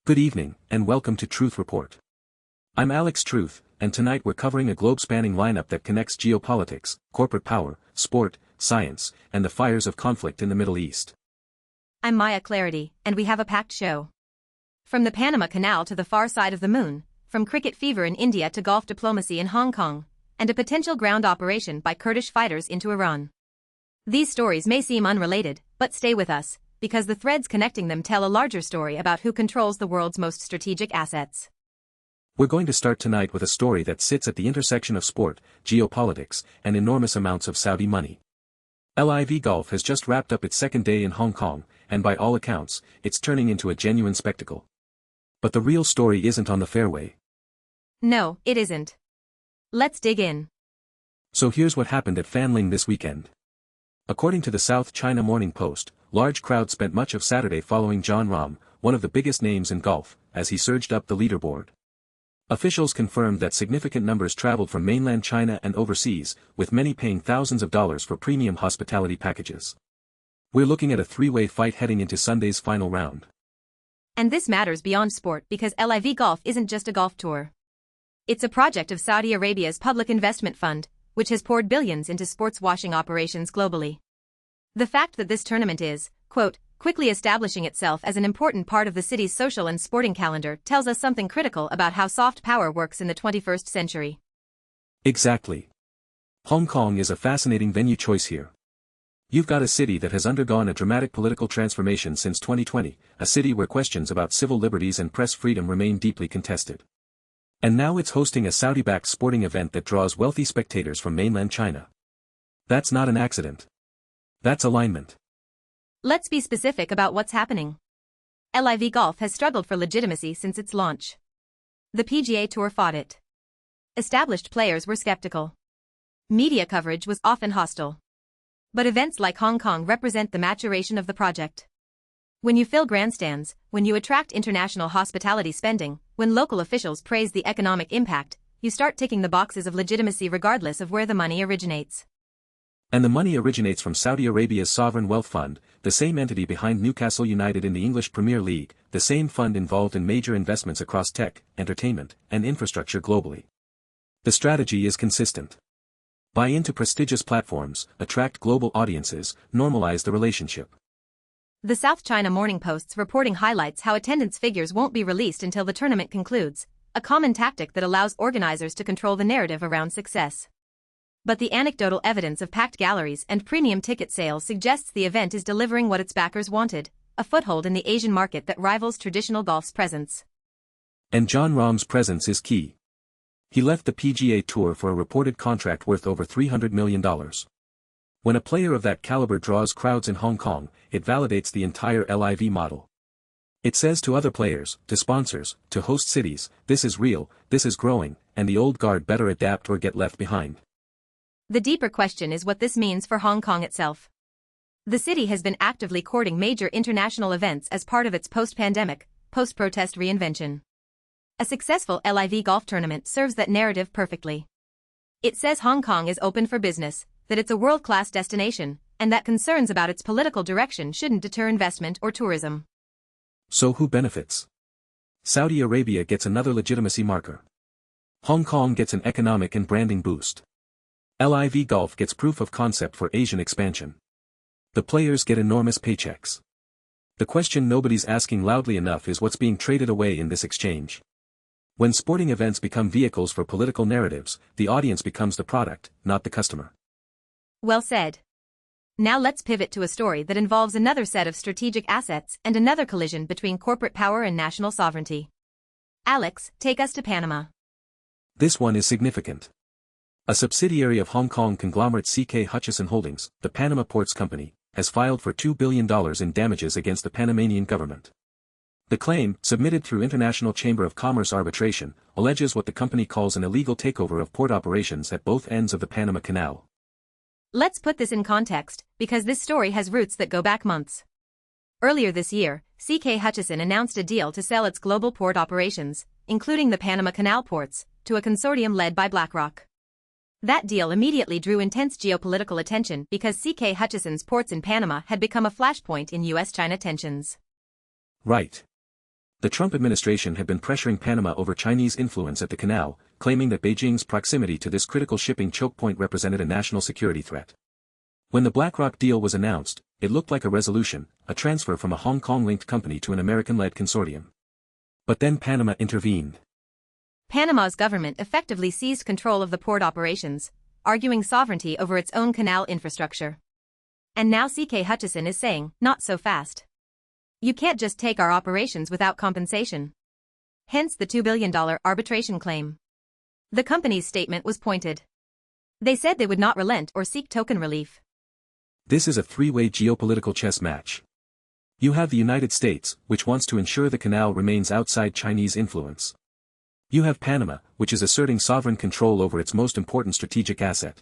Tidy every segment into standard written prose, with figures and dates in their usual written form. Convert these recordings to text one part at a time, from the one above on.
Good evening, and welcome to Truth Report. I'm Alex Truth, and tonight we're covering a globe-spanning lineup that connects geopolitics, corporate power, sport, science, and the fires of conflict in the Middle East. I'm Maya Clarity, and we have a packed show. From the Panama Canal to the far side of the moon, from cricket fever in India to golf diplomacy in Hong Kong, and a potential ground operation by Kurdish fighters into Iran. These stories may seem unrelated, but stay with us, because the threads connecting them tell a larger story about who controls the world's most strategic assets. We're going to start tonight with a story that sits at the intersection of sport, geopolitics, and enormous amounts of Saudi money. LIV Golf has just wrapped up its second day in Hong Kong, and by all accounts, it's turning into a genuine spectacle. But the real story isn't on the fairway. No, it isn't. Let's dig in. So here's what happened at Fanling this weekend. According to the South China Morning Post, large crowds spent much of Saturday following Jon Rahm, one of the biggest names in golf, as he surged up the leaderboard. Officials confirmed that significant numbers traveled from mainland China and overseas, with many paying thousands of dollars for premium hospitality packages. We're looking at a three-way fight heading into Sunday's final round. And this matters beyond sport because LIV Golf isn't just a golf tour. It's a project of Saudi Arabia's public investment fund, which has poured billions into sports washing operations globally. The fact that this tournament is, quote, quickly establishing itself as an important part of the city's social and sporting calendar tells us something critical about how soft power works in the 21st century. Exactly. Hong Kong is a fascinating venue choice here. You've got a city that has undergone a dramatic political transformation since 2020, a city where questions about civil liberties and press freedom remain deeply contested. And now it's hosting a Saudi-backed sporting event that draws wealthy spectators from mainland China. That's not an accident. That's alignment. Let's be specific about what's happening. LIV Golf has struggled for legitimacy since its launch. The PGA Tour fought it. Established players were skeptical. Media coverage was often hostile. But events like Hong Kong represent the maturation of the project. When you fill grandstands, when you attract international hospitality spending, when local officials praise the economic impact, you start ticking the boxes of legitimacy regardless of where the money originates. And the money originates from Saudi Arabia's sovereign wealth fund, the same entity behind Newcastle United in the English Premier League, the same fund involved in major investments across tech, entertainment, and infrastructure globally. The strategy is consistent. Buy into prestigious platforms, attract global audiences, normalize the relationship. The South China Morning Post's reporting highlights how attendance figures won't be released until the tournament concludes, a common tactic that allows organizers to control the narrative around success. But the anecdotal evidence of packed galleries and premium ticket sales suggests the event is delivering what its backers wanted, a foothold in the Asian market that rivals traditional golf's presence. And Jon Rahm's presence is key. He left the PGA Tour for a reported contract worth over $300 million. When a player of that caliber draws crowds in Hong Kong, it validates the entire LIV model. It says to other players, to sponsors, to host cities, this is real, this is growing, and the old guard better adapt or get left behind. The deeper question is what this means for Hong Kong itself. The city has been actively courting major international events as part of its post-pandemic, post-protest reinvention. A successful LIV golf tournament serves that narrative perfectly. It says Hong Kong is open for business, that it's a world-class destination, and that concerns about its political direction shouldn't deter investment or tourism. So who benefits? Saudi Arabia gets another legitimacy marker. Hong Kong gets an economic and branding boost. LIV Golf gets proof of concept for Asian expansion. The players get enormous paychecks. The question nobody's asking loudly enough is what's being traded away in this exchange. When sporting events become vehicles for political narratives, the audience becomes the product, not the customer. Well said. Now let's pivot to a story that involves another set of strategic assets and another collision between corporate power and national sovereignty. Alex, take us to Panama. This one is significant. A subsidiary of Hong Kong conglomerate CK Hutchison Holdings, the Panama Ports Company, has filed for $2 billion in damages against the Panamanian government. The claim, submitted through International Chamber of Commerce arbitration, alleges what the company calls an illegal takeover of port operations at both ends of the Panama Canal. Let's put this in context, because this story has roots that go back months. Earlier this year, CK Hutchison announced a deal to sell its global port operations, including the Panama Canal ports, to a consortium led by BlackRock. That deal immediately drew intense geopolitical attention because CK Hutchison's ports in Panama had become a flashpoint in US-China tensions. Right. The Trump administration had been pressuring Panama over Chinese influence at the canal, claiming that Beijing's proximity to this critical shipping choke point represented a national security threat. When the BlackRock deal was announced, it looked like a resolution, a transfer from a Hong Kong-linked company to an American-led consortium. But then Panama intervened. Panama's government effectively seized control of the port operations, arguing sovereignty over its own canal infrastructure. And now CK Hutchison is saying, not so fast. You can't just take our operations without compensation. Hence the $2 billion arbitration claim. The company's statement was pointed. They said they would not relent or seek token relief. This is a three-way geopolitical chess match. You have the United States, which wants to ensure the canal remains outside Chinese influence. You have Panama, which is asserting sovereign control over its most important strategic asset.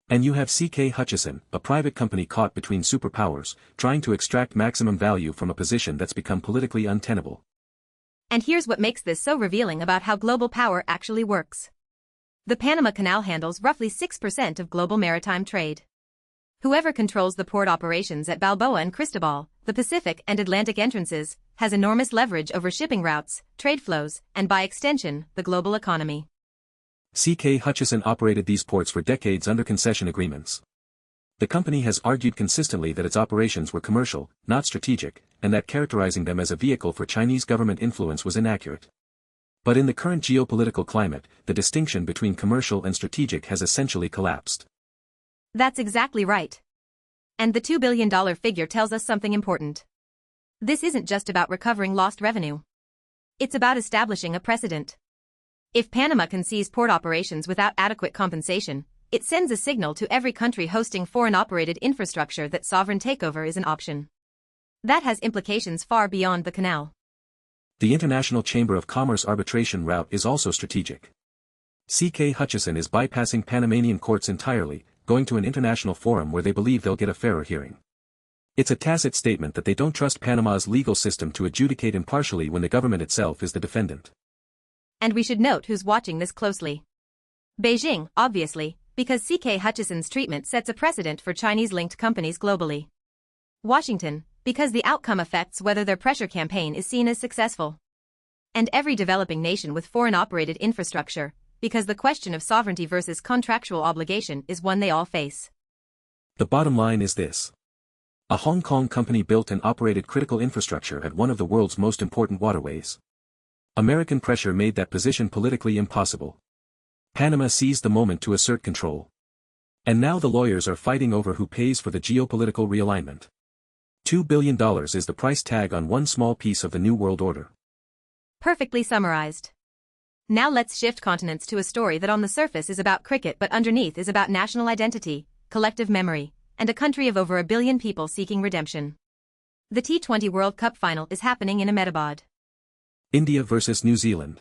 And you have CK Hutchison, a private company caught between superpowers, trying to extract maximum value from a position that's become politically untenable. And here's what makes this so revealing about how global power actually works. The Panama Canal handles roughly 6% of global maritime trade. Whoever controls the port operations at Balboa and Cristobal, the Pacific and Atlantic entrances, has enormous leverage over shipping routes, trade flows, and by extension, the global economy. CK Hutchison operated these ports for decades under concession agreements. The company has argued consistently that its operations were commercial, not strategic, and that characterizing them as a vehicle for Chinese government influence was inaccurate. But in the current geopolitical climate, the distinction between commercial and strategic has essentially collapsed. That's exactly right. And the $2 billion figure tells us something important. This isn't just about recovering lost revenue. It's about establishing a precedent. If Panama can seize port operations without adequate compensation, it sends a signal to every country hosting foreign-operated infrastructure that sovereign takeover is an option. That has implications far beyond the canal. The International Chamber of Commerce arbitration route is also strategic. CK Hutchison is bypassing Panamanian courts entirely, going to an international forum where they believe they'll get a fairer hearing. It's a tacit statement that they don't trust Panama's legal system to adjudicate impartially when the government itself is the defendant. And we should note who's watching this closely. Beijing, obviously, because CK Hutchison's treatment sets a precedent for Chinese-linked companies globally. Washington, because the outcome affects whether their pressure campaign is seen as successful. And every developing nation with foreign-operated infrastructure, because the question of sovereignty versus contractual obligation is one they all face. The bottom line is this. A Hong Kong company built and operated critical infrastructure at one of the world's most important waterways. American pressure made that position politically impossible. Panama seized the moment to assert control. And now the lawyers are fighting over who pays for the geopolitical realignment. $2 billion is the price tag on one small piece of the New World Order. Perfectly summarized. Now let's shift continents to a story that on the surface is about cricket but underneath is about national identity, collective memory, and a country of over 1 billion people seeking redemption. The T20 World Cup final is happening in Ahmedabad. India versus New Zealand.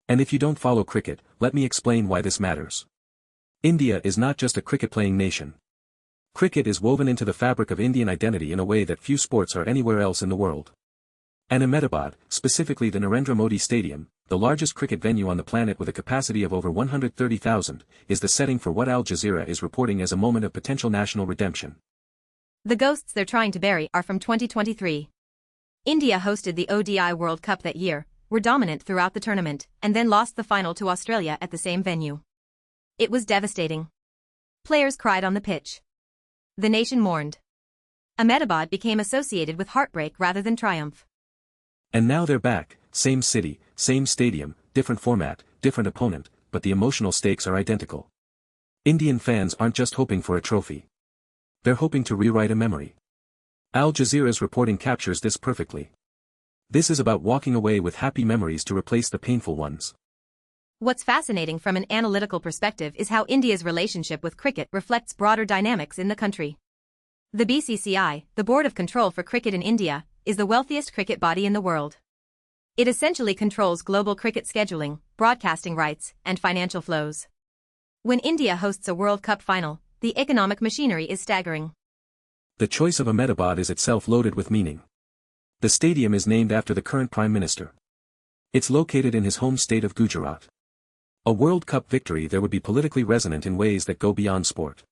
And if you don't follow cricket, let me explain why this matters. India is not just a cricket-playing nation. Cricket is woven into the fabric of Indian identity in a way that few sports are anywhere else in the world. And Ahmedabad, specifically the Narendra Modi Stadium, the largest cricket venue on the planet with a capacity of over 130,000, is the setting for what Al Jazeera is reporting as a moment of potential national redemption. The ghosts they're trying to bury are from 2023. India hosted the ODI World Cup that year, were dominant throughout the tournament, and then lost the final to Australia at the same venue. It was devastating. Players cried on the pitch. The nation mourned. Ahmedabad became associated with heartbreak rather than triumph. And now they're back, same city, same stadium, different format, different opponent, but the emotional stakes are identical. Indian fans aren't just hoping for a trophy. They're hoping to rewrite a memory. Al Jazeera's reporting captures this perfectly. This is about walking away with happy memories to replace the painful ones. What's fascinating from an analytical perspective is how India's relationship with cricket reflects broader dynamics in the country. The BCCI, the Board of Control for Cricket in India, is the wealthiest cricket body in the world. It essentially controls global cricket scheduling, broadcasting rights, and financial flows. When India hosts a World Cup final, the economic machinery is staggering. The choice of Ahmedabad is itself loaded with meaning. The stadium is named after the current Prime Minister. It's located in his home state of Gujarat. A World Cup victory there would be politically resonant in ways that go beyond sport.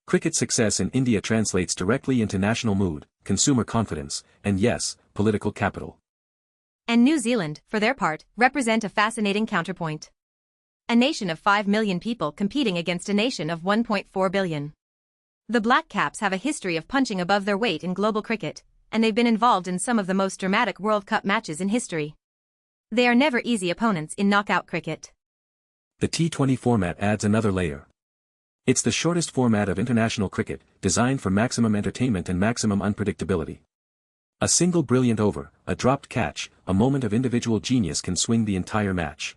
Cricket success in India translates directly into national mood, consumer confidence, and yes, political capital. And New Zealand, for their part, represent a fascinating counterpoint. A nation of 5 million people competing against a nation of 1.4 billion. The Black Caps have a history of punching above their weight in global cricket, and they've been involved in some of the most dramatic World Cup matches in history. They are never easy opponents in knockout cricket. The T20 format adds another layer. It's the shortest format of international cricket, designed for maximum entertainment and maximum unpredictability. A single brilliant over, a dropped catch, a moment of individual genius can swing the entire match.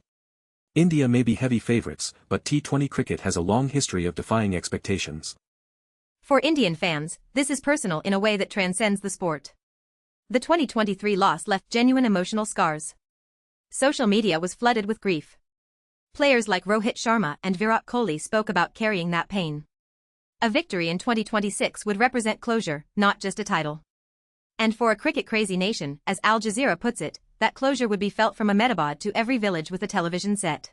India may be heavy favourites, but T20 cricket has a long history of defying expectations. For Indian fans, this is personal in a way that transcends the sport. The 2023 loss left genuine emotional scars. Social media was flooded with grief. Players like Rohit Sharma and Virat Kohli spoke about carrying that pain. A victory in 2026 would represent closure, not just a title. And for a cricket-crazy nation, as Al Jazeera puts it, that closure would be felt from Ahmedabad to every village with a television set.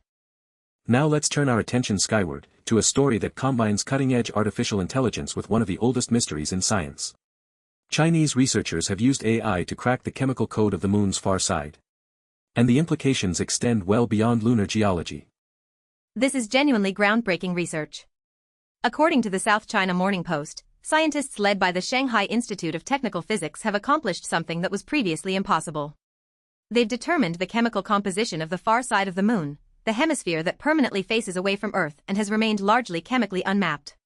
Now let's turn our attention skyward, to a story that combines cutting-edge artificial intelligence with one of the oldest mysteries in science. Chinese researchers have used AI to crack the chemical code of the moon's far side. And the implications extend well beyond lunar geology. This is genuinely groundbreaking research. According to the South China Morning Post, scientists led by the Shanghai Institute of Technical Physics have accomplished something that was previously impossible. They've determined the chemical composition of the far side of the moon, the hemisphere that permanently faces away from Earth and has remained largely chemically unmapped.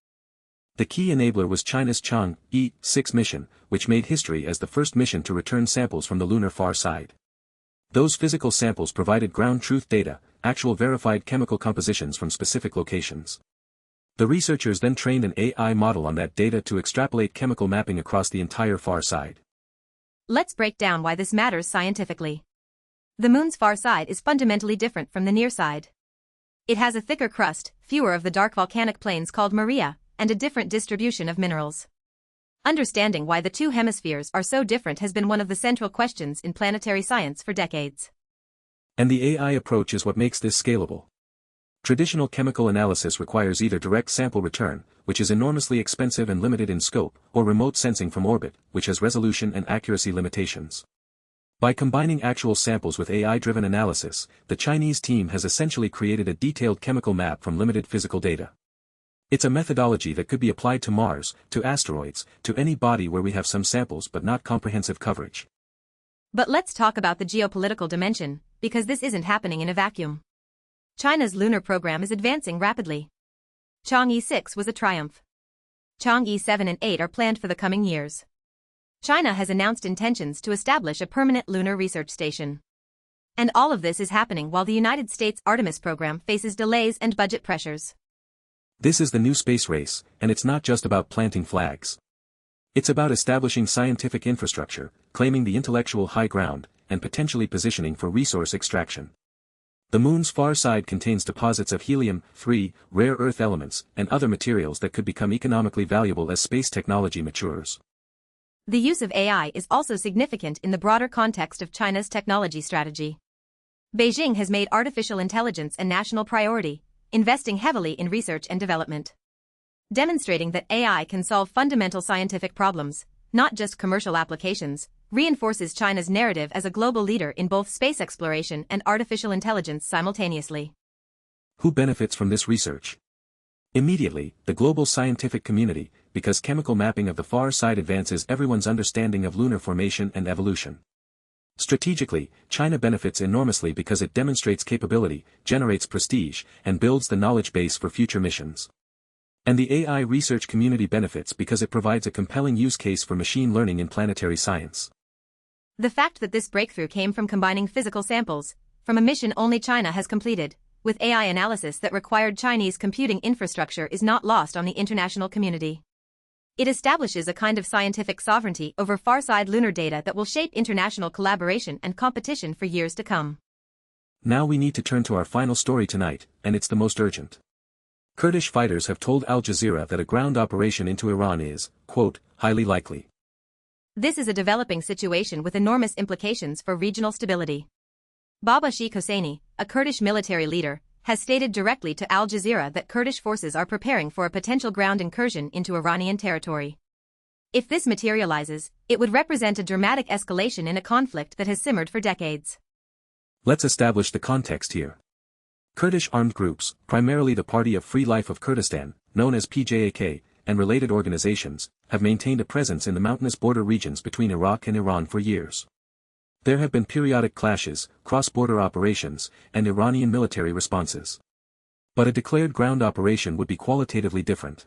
The key enabler was China's Chang'e 6 mission, which made history as the first mission to return samples from the lunar far side. Those physical samples provided ground truth data, actual verified chemical compositions from specific locations. The researchers then trained an AI model on that data to extrapolate chemical mapping across the entire far side. Let's break down why this matters scientifically. The moon's far side is fundamentally different from the near side. It has a thicker crust, fewer of the dark volcanic plains called Maria, and a different distribution of minerals. Understanding why the two hemispheres are so different has been one of the central questions in planetary science for decades. And the AI approach is what makes this scalable. Traditional chemical analysis requires either direct sample return, which is enormously expensive and limited in scope, or remote sensing from orbit, which has resolution and accuracy limitations. By combining actual samples with AI-driven analysis, the Chinese team has essentially created a detailed chemical map from limited physical data. It's a methodology that could be applied to Mars, to asteroids, to any body where we have some samples but not comprehensive coverage. But let's talk about the geopolitical dimension, because this isn't happening in a vacuum. China's lunar program is advancing rapidly. Chang'e 6 was a triumph. Chang'e 7 and 8 are planned for the coming years. China has announced intentions to establish a permanent lunar research station. And all of this is happening while the United States Artemis program faces delays and budget pressures. This is the new space race, and it's not just about planting flags. It's about establishing scientific infrastructure, claiming the intellectual high ground, and potentially positioning for resource extraction. The moon's far side contains deposits of helium-3, rare earth elements, and other materials that could become economically valuable as space technology matures. The use of AI is also significant in the broader context of China's technology strategy. Beijing has made artificial intelligence a national priority, investing heavily in research and development. Demonstrating that AI can solve fundamental scientific problems, not just commercial applications, reinforces China's narrative as a global leader in both space exploration and artificial intelligence simultaneously. Who benefits from this research? Immediately, the global scientific community, because chemical mapping of the far side advances everyone's understanding of lunar formation and evolution. Strategically, China benefits enormously because it demonstrates capability, generates prestige, and builds the knowledge base for future missions. And the AI research community benefits because it provides a compelling use case for machine learning in planetary science. The fact that this breakthrough came from combining physical samples, from a mission only China has completed, with AI analysis that required Chinese computing infrastructure is not lost on the international community. It establishes a kind of scientific sovereignty over far-side lunar data that will shape international collaboration and competition for years to come. Now we need to turn to our final story tonight, and it's the most urgent. Kurdish fighters have told Al Jazeera that a ground operation into Iran is, quote, highly likely. This is a developing situation with enormous implications for regional stability. Baba Sheikh Hosseini, a Kurdish military leader, has stated directly to Al Jazeera that Kurdish forces are preparing for a potential ground incursion into Iranian territory. If this materializes, It would represent a dramatic escalation in a conflict that has simmered for decades. Let's establish the context here. Kurdish armed groups, primarily the Party of Free Life of Kurdistan, known as PJAK, and related organizations, have maintained a presence in the mountainous border regions between Iraq and Iran for years. There have been periodic clashes, cross-border operations, and Iranian military responses. But a declared ground operation would be qualitatively different.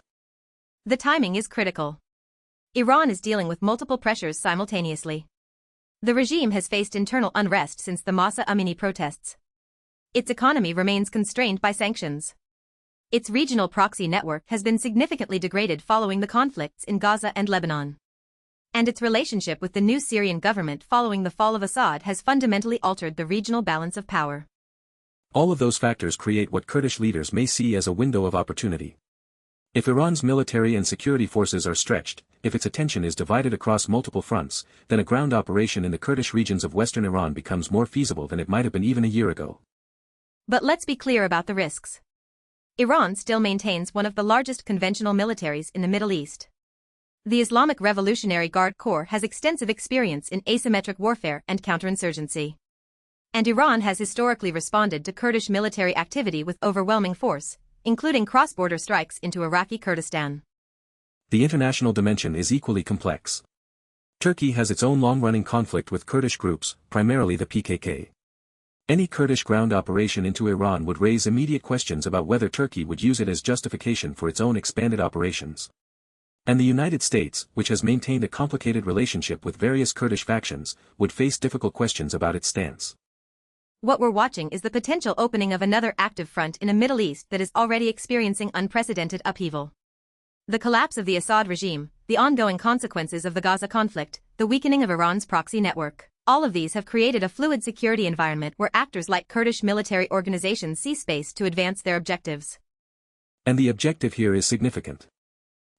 The timing is critical. Iran is dealing with multiple pressures simultaneously. The regime has faced internal unrest since the Mahsa Amini protests. Its economy remains constrained by sanctions. Its regional proxy network has been significantly degraded following the conflicts in Gaza and Lebanon. And its relationship with the new Syrian government following the fall of Assad has fundamentally altered the regional balance of power. All of those factors create what Kurdish leaders may see as a window of opportunity. If Iran's military and security forces are stretched, if its attention is divided across multiple fronts, then a ground operation in the Kurdish regions of western Iran becomes more feasible than it might have been even a year ago. But let's be clear about the risks. Iran still maintains one of the largest conventional militaries in the Middle East. The Islamic Revolutionary Guard Corps has extensive experience in asymmetric warfare and counterinsurgency. And Iran has historically responded to Kurdish military activity with overwhelming force, including cross-border strikes into Iraqi Kurdistan. The international dimension is equally complex. Turkey has its own long-running conflict with Kurdish groups, primarily the PKK. Any Kurdish ground operation into Iran would raise immediate questions about whether Turkey would use it as justification for its own expanded operations. And the United States, which has maintained a complicated relationship with various Kurdish factions, would face difficult questions about its stance. What we're watching is the potential opening of another active front in a Middle East that is already experiencing unprecedented upheaval. The collapse of the Assad regime, the ongoing consequences of the Gaza conflict, the weakening of Iran's proxy network. All of these have created a fluid security environment where actors like Kurdish military organizations see space to advance their objectives. And the objective here is significant.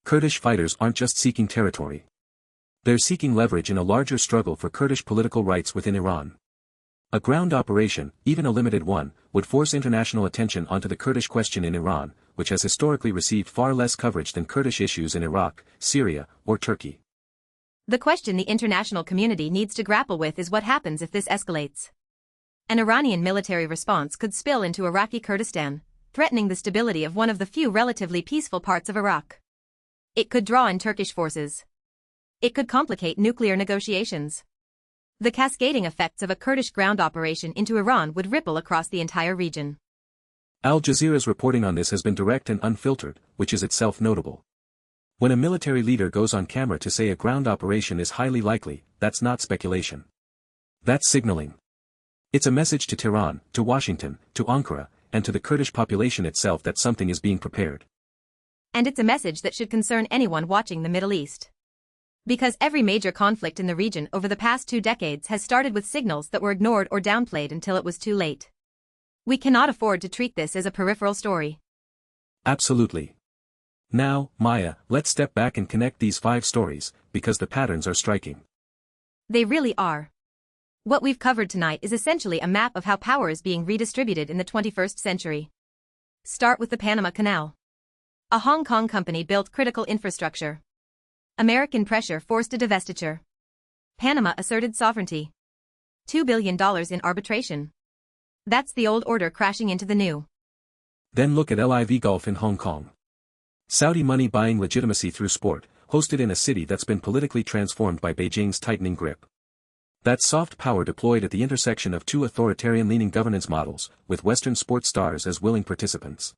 Kurdish fighters aren't just seeking territory. They're seeking leverage in a larger struggle for Kurdish political rights within Iran. A ground operation, even a limited one, would force international attention onto the Kurdish question in Iran, which has historically received far less coverage than Kurdish issues in Iraq, Syria, or Turkey. The question the international community needs to grapple with is what happens if this escalates. An Iranian military response could spill into Iraqi Kurdistan, threatening the stability of one of the few relatively peaceful parts of Iraq. It could draw in Turkish forces. It could complicate nuclear negotiations. The cascading effects of a Kurdish ground operation into Iran would ripple across the entire region. Al Jazeera's reporting on this has been direct and unfiltered, which is itself notable. When a military leader goes on camera to say a ground operation is highly likely, that's not speculation. That's signaling. It's a message to Tehran, to Washington, to Ankara, and to the Kurdish population itself that something is being prepared. And it's a message that should concern anyone watching the Middle East. Because every major conflict in the region over the past 2 decades has started with signals that were ignored or downplayed until it was too late. We cannot afford to treat this as a peripheral story. Absolutely. Now, Maya, let's step back and connect these 5 stories, because the patterns are striking. They really are. What we've covered tonight is essentially a map of how power is being redistributed in the 21st century. Start with the Panama Canal. A Hong Kong company built critical infrastructure. American pressure forced a divestiture. Panama asserted sovereignty. $2 billion in arbitration. That's the old order crashing into the new. Then look at LIV Golf in Hong Kong. Saudi money buying legitimacy through sport, hosted in a city that's been politically transformed by Beijing's tightening grip. That's soft power deployed at the intersection of 2 authoritarian-leaning governance models, with Western sports stars as willing participants.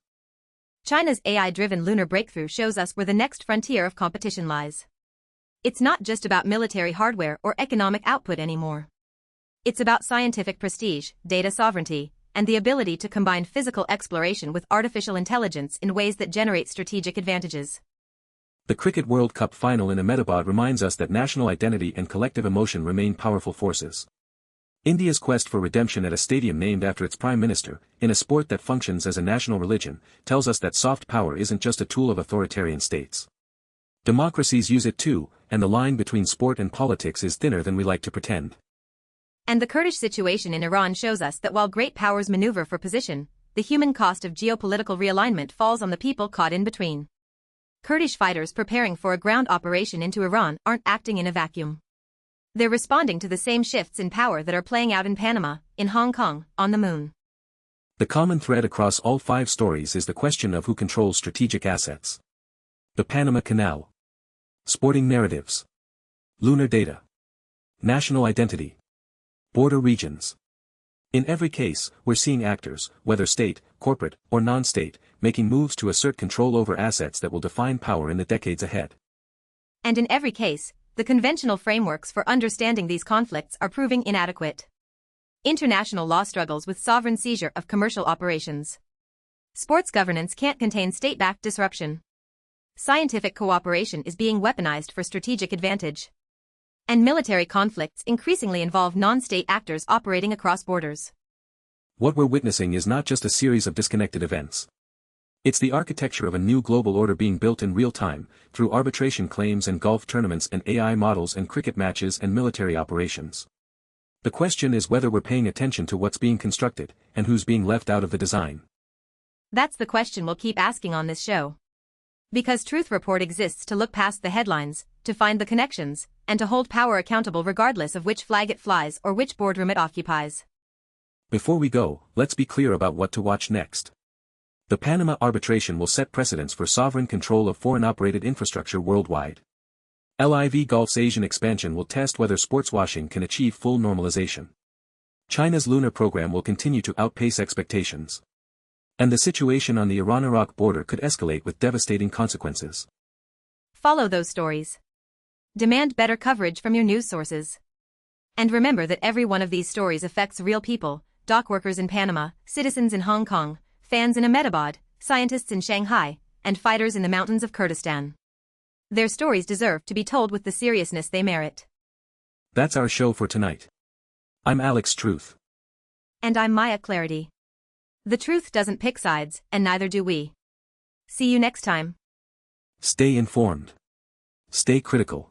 China's AI-driven lunar breakthrough shows us where the next frontier of competition lies. It's not just about military hardware or economic output anymore. It's about scientific prestige, data sovereignty, and the ability to combine physical exploration with artificial intelligence in ways that generate strategic advantages. The Cricket World Cup final in Ahmedabad reminds us that national identity and collective emotion remain powerful forces. India's quest for redemption at a stadium named after its prime minister, in a sport that functions as a national religion, tells us that soft power isn't just a tool of authoritarian states. Democracies use it too, and the line between sport and politics is thinner than we like to pretend. And the Kurdish situation in Iran shows us that while great powers maneuver for position, the human cost of geopolitical realignment falls on the people caught in between. Kurdish fighters preparing for a ground operation into Iran aren't acting in a vacuum. They're responding to the same shifts in power that are playing out in Panama, in Hong Kong, on the moon. The common thread across all 5 stories is the question of who controls strategic assets. The Panama Canal. Sporting narratives. Lunar data. National identity. Border regions. In every case, we're seeing actors, whether state, corporate, or non-state, making moves to assert control over assets that will define power in the decades ahead. And in every case, the conventional frameworks for understanding these conflicts are proving inadequate. International law struggles with sovereign seizure of commercial operations. Sports governance can't contain state-backed disruption. Scientific cooperation is being weaponized for strategic advantage. And military conflicts increasingly involve non-state actors operating across borders. What we're witnessing is not just a series of disconnected events. It's the architecture of a new global order being built in real time, through arbitration claims and golf tournaments and AI models and cricket matches and military operations. The question is whether we're paying attention to what's being constructed, and who's being left out of the design. That's the question we'll keep asking on this show. Because Truth Report exists to look past the headlines, to find the connections, and to hold power accountable regardless of which flag it flies or which boardroom it occupies. Before we go, let's be clear about what to watch next. The Panama arbitration will set precedents for sovereign control of foreign-operated infrastructure worldwide. LIV Golf's Asian expansion will test whether sports washing can achieve full normalization. China's lunar program will continue to outpace expectations. And the situation on the Iran-Iraq border could escalate with devastating consequences. Follow those stories. Demand better coverage from your news sources. And remember that every one of these stories affects real people, dock workers in Panama, citizens in Hong Kong, fans in Ahmedabad, scientists in Shanghai, and fighters in the mountains of Kurdistan. Their stories deserve to be told with the seriousness they merit. That's our show for tonight. I'm Alex Truth. And I'm Maya Clarity. The truth doesn't pick sides, and neither do we. See you next time. Stay informed. Stay critical.